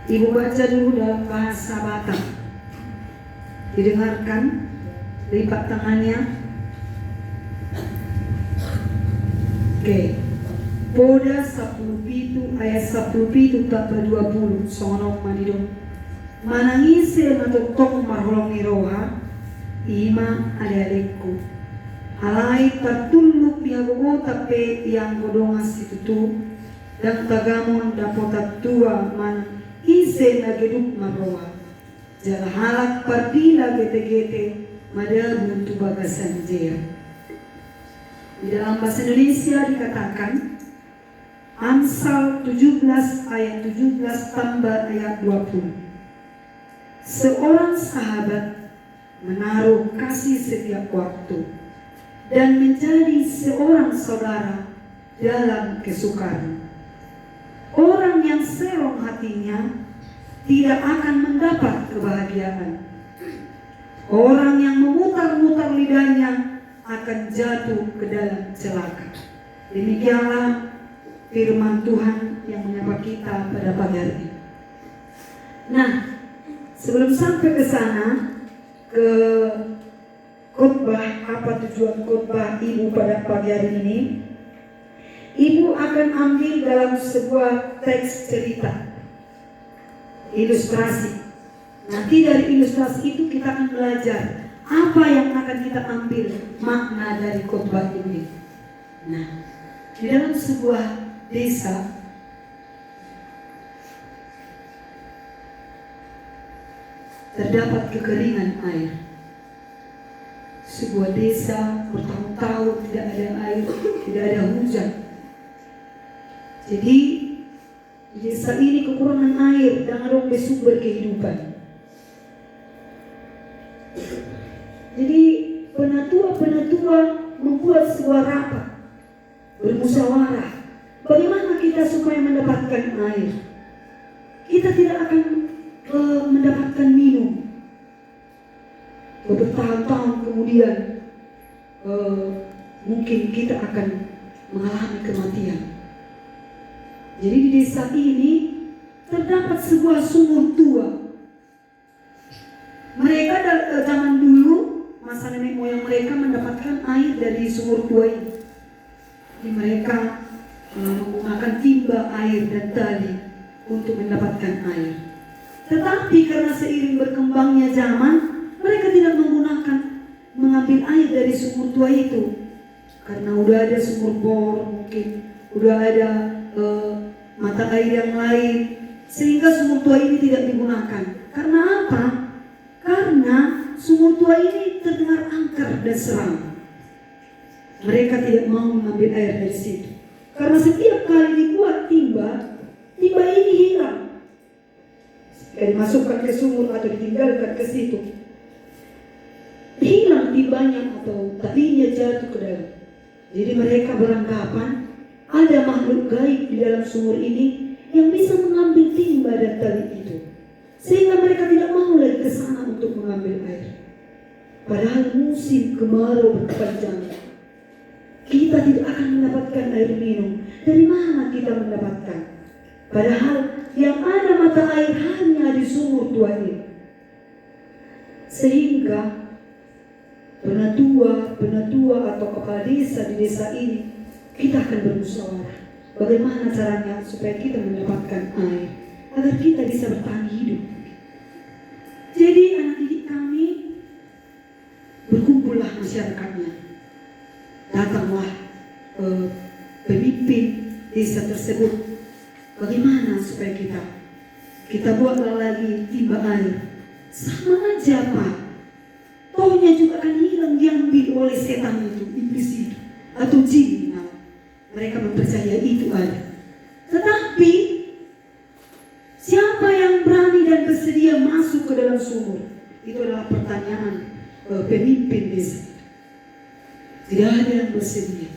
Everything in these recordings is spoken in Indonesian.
Ibu baca dulu dalam bahasa Batak. Didengarkan, lipat tangannya. Oke. Poda 10 ayat 10 tambah 20 sono manidong. Manangise matotong marholong iroha ima adik-adikku. Alai tatuluk diagogo tape yang godongas itu dan tagamon dapotat tua man ise nageduk marroha. Jala halak pardila gete-gete mada buntu bagasan jaya. Di dalam bahasa Indonesia dikatakan Amsal 17 ayat 17 tambah ayat 20. Seorang sahabat menaruh kasih setiap waktu dan menjadi seorang saudara dalam kesukaran. Orang yang serong hatinya tidak akan mendapat kebahagiaan. Orang yang memutar-mutar lidahnya akan jatuh ke dalam celaka. Demikianlah firman Tuhan yang menyapa kita pada pagi hari ini. Nah, sebelum sampai ke sana, ke khotbah, apa tujuan khotbah Ibu pada pagi hari ini, Ibu akan ambil dalam sebuah teks cerita, ilustrasi. Nanti dari ilustrasi itu kita akan belajar apa yang akan kita ambil makna dari khotbah ini. Nah, di dalam sebuah desa terdapat kekeringan air. Sebuah desa bertahun-tahun tidak ada air, tidak ada hujan. Jadi di desa ini kekurangan air dan ada sumber kehidupan. Jadi penatua-penatua membuat sebuah rapat, bermusyawarah. Bagaimana kita supaya mendapatkan air? Kita tidak akan mendapatkan minum. Bertahun-tahun kemudian mungkin kita akan mengalami kematian. Jadi di desa ini terdapat sebuah sumur tua. Mereka zaman dulu, masa nenek moyang mereka mendapatkan air dari sumur tua ini. Jadi mereka menggunakan timba air dan tali untuk mendapatkan air. Tetapi karena seiring berkembangnya zaman, mereka tidak mengambil air dari sumur tua itu. Karena udah ada sumur bor, mungkin udah ada mata air yang lain, sehingga sumur tua ini tidak digunakan. Karena apa? Karena sumur tua ini terdengar angker dan seram. Mereka tidak mau mengambil air dari situ. Karena setiap kali dibuat timba ini hilang. Dimasukkan ke sumur atau ditinggalkan ke situ, hilang timbanya atau talinya jatuh ke dalam. Jadi mereka beranggapan ada makhluk gaib di dalam sumur ini yang bisa mengambil timba dan tali itu, sehingga mereka tidak mau lagi ke sana untuk mengambil air. Padahal musim kemarau berkepanjangan, kita tidak akan mendapatkan air minum. Dari mana kita mendapatkan? Padahal yang ada mata air hanya di sumur tua ini. Sehingga penatua atau kepala desa di desa ini, kita akan bermusyawarah bagaimana caranya supaya kita mendapatkan air agar kita bisa bertahan hidup. Jadi anak didik kami, berkumpullah masyarakatnya, datanglah pemimpin desa tersebut. Bagaimana supaya kita buatlah lagi timba air? Sama aja Pak, tohnya juga akan hilang, diambil oleh setan itu, iblis itu, atau jin. Mereka mempercayai itu ada. Tetapi siapa yang berani dan bersedia masuk ke dalam sumur? Itu adalah pertanyaan pemimpin desa. Tidak ada yang bersedia.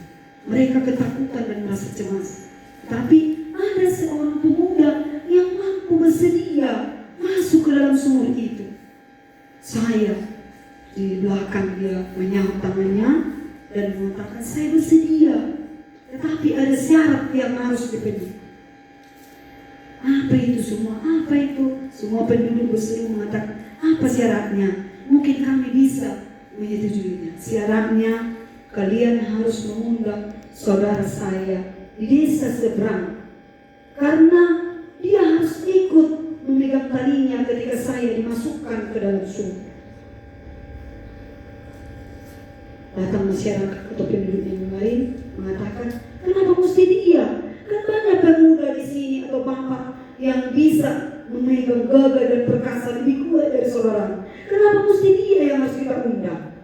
Mereka ketakutan dan merasa cemas. Tapi ada seorang pemuda yang mampu bersedia masuk ke dalam sumur itu. Saya di belakang dia menyaut tangannya dan mengatakan, saya bersedia. Tetapi ada syarat yang harus dipenuhi. Apa Dari itu semua, apa itu? Semua penduduk berseru mengatakan, apa syaratnya? Mungkin kami bisa menyetujuinya. Syaratnya, kalian harus mengundang saudara saya di desa seberang. Karena dia harus ikut memegang talinya ketika saya dimasukkan ke dalam sumur. Datang masyarakat atau penduduk yang lain mengatakan, kenapa mesti dia? Kan banyak pemuda di sini atau bapak yang bisa memegang gagah dan perkasa lebih kuat dari saudara. Kenapa mesti dia yang harus kita undang?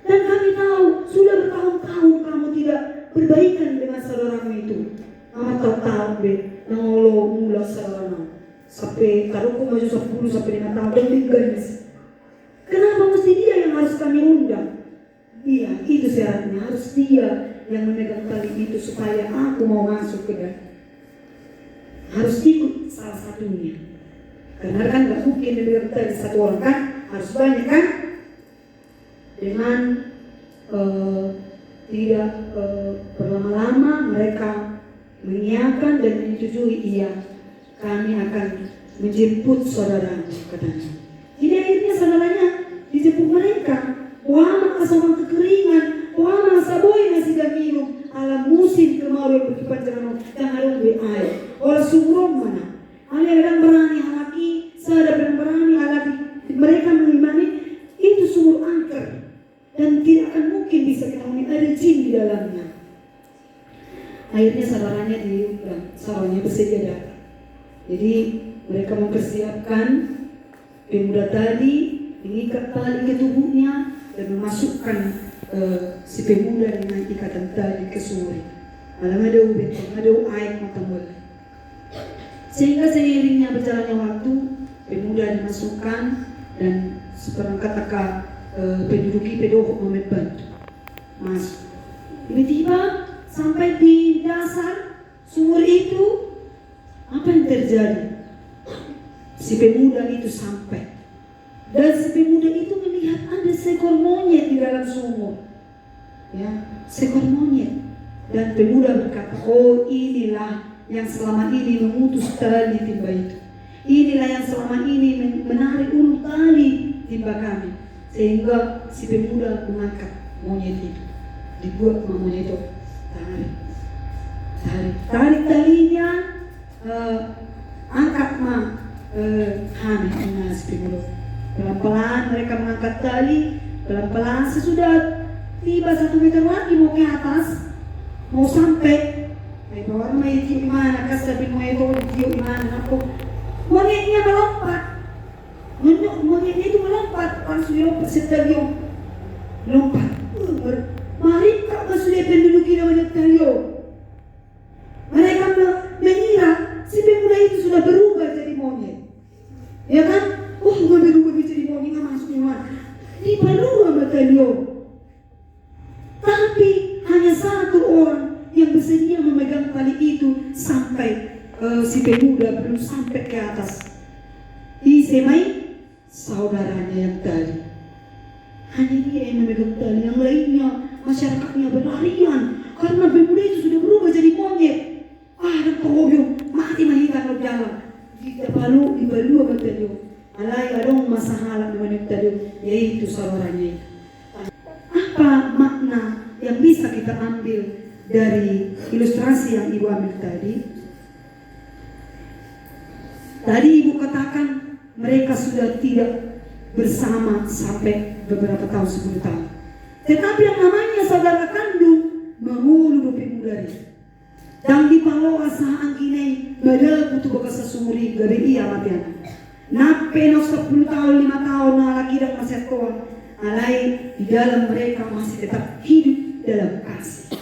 Dan kami tahu sudah bertahun-tahun kamu tidak berbaikan dengan saudaramu itu. Amat tahu be, nangolo mula saudara. Sampai taruhku maju 10 sampai 5 tahun dan tinggalis. Kenapa mesti dia yang harus kami undang? Iya, itu syaratnya, harus dia yang memegang tali itu supaya aku mau masuk ke dalam. Harus ikut salah satunya. Karena kan gak mungkin memegang tali satu orang kan, harus banyak kan. Dengan tidak berlama-lama mereka mengiyakan dan menyetujui, iya, kami akan menjemput saudara, katanya. Jadi akhirnya saudaranya dijemput mereka. Wama kasama kekeringan, wama saboy nasi dan minum, ala musim kemarin berkepanjangan dan ada air. Orang sumrom mana? Ada yang berani halaki, sadar dan berani halaki. Mereka mengimani itu sumur angker dan tidak akan mungkin bisa kita ada jin di dalamnya. Akhirnya saudaranya diundang, saudaranya bersedia datang. Jadi mereka mempersiapkan pemuda tadi, mengikat tali ke tubuhnya dan memasukkan si pemuda dengan ikatan tali ke sumur. Malam ada ubetong, ada air matambol. Sehingga seiringnya berjalannya waktu, pemuda dimasukkan dan seperangkat penduduk pedohok membantu masuk. Tiba-tiba sampai di dasar sumur itu, apa yang terjadi? Si pemuda itu sampai. Dan si pemuda itu melihat ada seekor monyet di dalam sumur. Ya, seekor monyet. Dan pemuda berkata, oh inilah yang selama ini memutus tali timba itu. Inilah yang selama ini menarik ulu tali timba kami. Sehingga si pemuda mengangkat monyet itu. Dibuat sama monyet itu. Tarik talinya, angkat Hamid si pemuda. Pelan-pelan mereka mengangkat tali, pelan-pelan sesudah tiba 1 meter lagi mau ke atas, mau sampai. Bahwa may di mana kasi sabi mo ito di mana ako. Monyetnya melompat. Monyetnya itu melompat, langsung lompat setagyo. Lompat. Mari tak sudah penduduk kita banyak talio. Mereka mengira si pemuda itu sudah berubah jadi monyet. Ya kan? Oh, gue berubah jadi monyet, nggak masuk iman. Di berubah batalio. Tapi hanya satu orang yang bersedia memegang tali itu sampai si pemuda belum sampai ke atas. Isemai saudaranya yang tadi. Hanya dia yang memegang tali, yang lainnya masyarakatnya berlarian karena pemuda itu sudah berubah jadi monyet. Dan kobyo mati mahikan lo jalan. Kita balu sama tadi. Alai adong masalah dengan tadi, yaitu saudaranya itu. Apa makna yang bisa kita ambil dari ilustrasi yang Ibu ambil tadi? Tadi Ibu katakan mereka sudah tidak bersama sampai beberapa tahun, 10 tahun. Tetapi yang namanya saudara kandung mengulu pemuda ini. Dan di palo asa angkinai bada butuh bekas sumuri gabe iya matian. Nape no 10 tahun 5 tahun lagi dan masih tua. Alai di dalam mereka masih tetap hidup dalam kasih.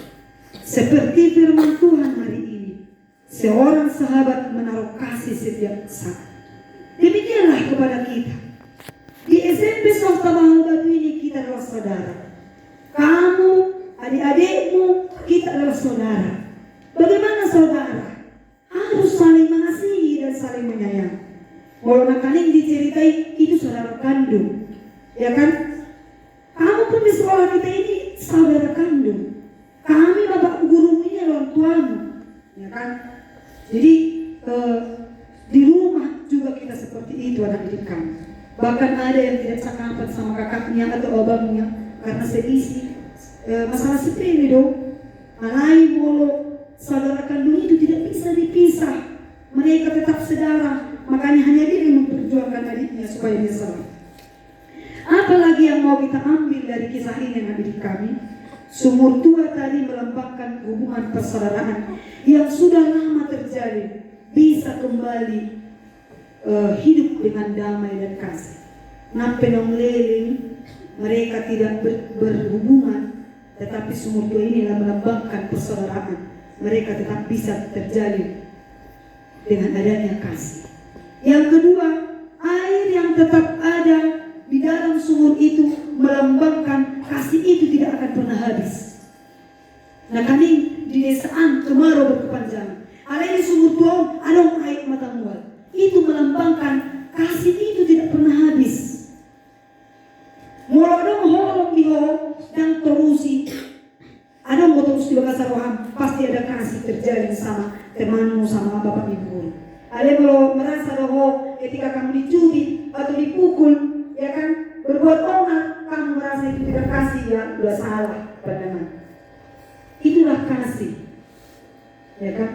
Seperti firman Tuhan hari ini, seorang sahabat menaruh kasih setiap saat. Demikianlah kepada kita. Di SMP Swasta Bangau Batu ini kita adalah saudara. Kamu, adik-adikmu, kita adalah saudara. Bagaimana saudara? Harus saling mengasihi dan saling menyayangi. Walau nakaling diceritai itu saudara kandung, ya kan? Kamu pun di sekolah kita ini saudara kandung. Kami bapak guru ini orang tuamu, ya kan? Jadi itu anak didik kami. Bahkan ada yang tidak cakapan sama kakaknya atau abangnya karena selisih masalah sepele dong. Alai molo saudara kandung itu tidak bisa dipisah. Mereka tetap saudara. Makanya hanya dia yang memperjuangkan adiknya supaya dia selamat. Apalagi yang mau kita ambil dari kisah ini yang didik kami? Sumur tua tadi melambangkan hubungan persaudaraan yang sudah lama terjadi bisa kembali hidup dengan damai dan kasih. Nampai nongleling mereka tidak berhubungan, tetapi sumur tua inilah melambangkan persaudaraan. Mereka tetap bisa terjalin dengan adanya kasih. Yang kedua, air yang tetap ada di dalam sumur itu melambangkan kasih itu tidak akan pernah habis. Nah kami di desaan kemarau berkepanjangan. Ada di sumur tua ada air mata mual. Itu melambangkan kasih itu tidak pernah habis. Mulai holong biho dan terusi. Ada mau terus di bakasar waham, pasti ada kasih terjalin sama temanmu, sama bapak ibu. Ada kalau merasa bahwa ketika kamu dicubit atau dipukul, ya kan, berbuat onar, kamu merasa itu tidak kasih, ya udah salah pandangan. Itulah kasih, ya kan?